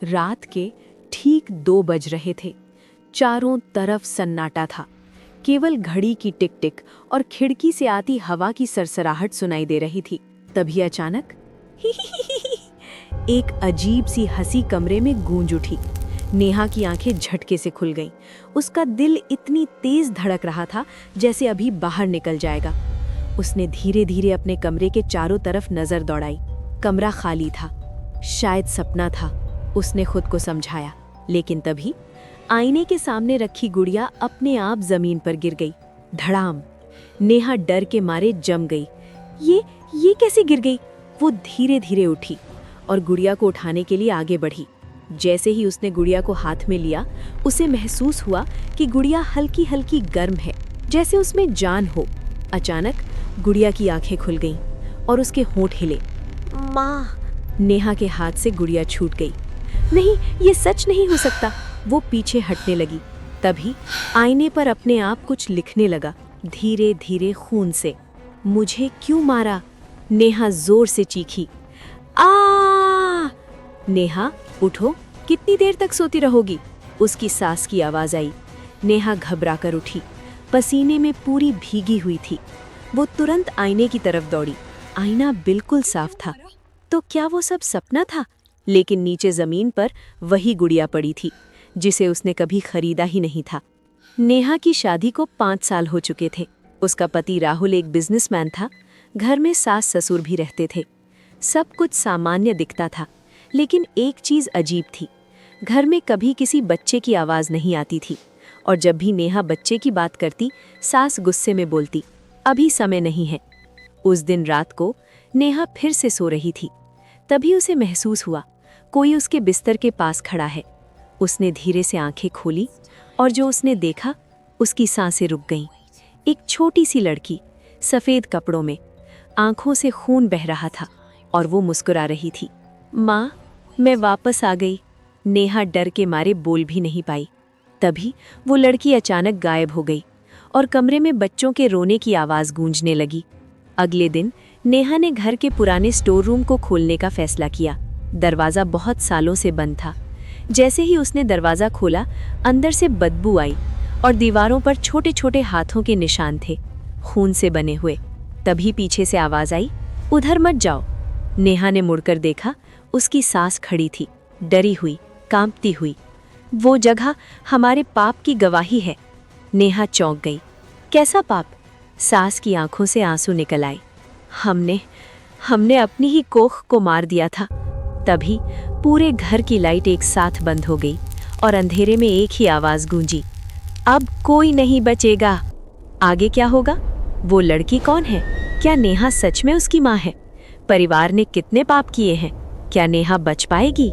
रात के ठीक 2 बज रहे थे। चारों तरफ सन्नाटा था। केवल घड़ी की टिक टिक और खिड़की से आती हवा की सरसराहट सुनाई दे रही थी। तभी अचानक एक अजीब सी हंसी कमरे में गूंज उठी। नेहा की आंखें झटके से खुल गईं। उसका दिल इतनी तेज धड़क रहा था जैसे अभी बाहर निकल जाएगा। उसने धीरे धीरे अपने कमरे के चारों तरफ नजर दौड़ाई। कमरा खाली था, शायद सपना था, उसने खुद को समझाया। लेकिन तभी आईने के सामने रखी गुड़िया अपने आप जमीन पर गिर गई। धड़ाम। नेहा डर के मारे जम गई। ये कैसे गिर गई? वो धीरे धीरे उठी और गुड़िया को उठाने के लिए आगे बढ़ी। जैसे ही उसने गुड़िया को हाथ में लिया, उसे महसूस हुआ कि गुड़िया हल्की हल्की गर्म है, जैसे उसमें जान हो। अचानक गुड़िया की आंखें खुल गईं और उसके होंठ हिले। माँ! नेहा के हाथ से गुड़िया छूट गई। नहीं, ये सच नहीं हो सकता। वो पीछे हटने लगी। तभी आईने पर अपने आप कुछ लिखने लगा, धीरे धीरे खून से। मुझे क्यों मारा? नेहा जोर से चीखी। आ! नेहा, उठो, कितनी देर तक सोती रहोगी? उसकी सास की आवाज आई। नेहा घबरा कर उठी, पसीने में पूरी भीगी हुई थी। वो तुरंत आईने की तरफ दौड़ी। आईना बिल्कुल साफ था। तो क्या वो सब सपना था? लेकिन नीचे जमीन पर वही गुड़िया पड़ी थी जिसे उसने कभी खरीदा ही नहीं था। नेहा की शादी को 5 साल हो चुके थे। उसका पति राहुल एक बिजनेसमैन था। घर में सास ससुर भी रहते थे। सब कुछ सामान्य दिखता था, लेकिन एक चीज अजीब थी। घर में कभी किसी बच्चे की आवाज नहीं आती थी, और जब भी नेहा बच्चे की बात करती, सास गुस्से में बोलती, अभी समय नहीं है। उस दिन रात को नेहा फिर से सो रही थी। तभी उसे महसूस हुआ कोई उसके बिस्तर के पास खड़ा है। उसने धीरे से आंखें खोली और जो उसने देखा, उसकी सांसें रुक गईं। एक छोटी सी लड़की, सफेद कपड़ों में, आंखों से खून बह रहा था और वो मुस्कुरा रही थी। माँ, मैं वापस आ गई। नेहा डर के मारे बोल भी नहीं पाई। तभी वो लड़की अचानक गायब हो गई और कमरे में बच्चों के रोने की आवाज़ गूंजने लगी। अगले दिन नेहा ने घर के पुराने स्टोर रूम को खोलने का फैसला किया। दरवाज़ा बहुत सालों से बंद था। जैसे ही उसने दरवाज़ा खोला, अंदर से बदबू आई और दीवारों पर छोटे छोटे हाथों के निशान थे, खून से बने हुए। तभी पीछे से आवाज़ आई, उधर मत जाओ। नेहा ने मुड़कर देखा। उसकी सास खड़ी थी, डरी हुई, कांपती हुई। वो जगह हमारे पाप की गवाही है। नेहा चौंक गई। कैसा पाप? सास की आंखों से आंसू निकल आए। हमने अपनी ही कोख को मार दिया था। तभी पूरे घर की लाइट एक साथ बंद हो गई और अंधेरे में एक ही आवाज गूंजी, अब कोई नहीं बचेगा। आगे क्या होगा? वो लड़की कौन है? क्या नेहा सच में उसकी माँ है? परिवार ने कितने पाप किए हैं? क्या नेहा बच पाएगी?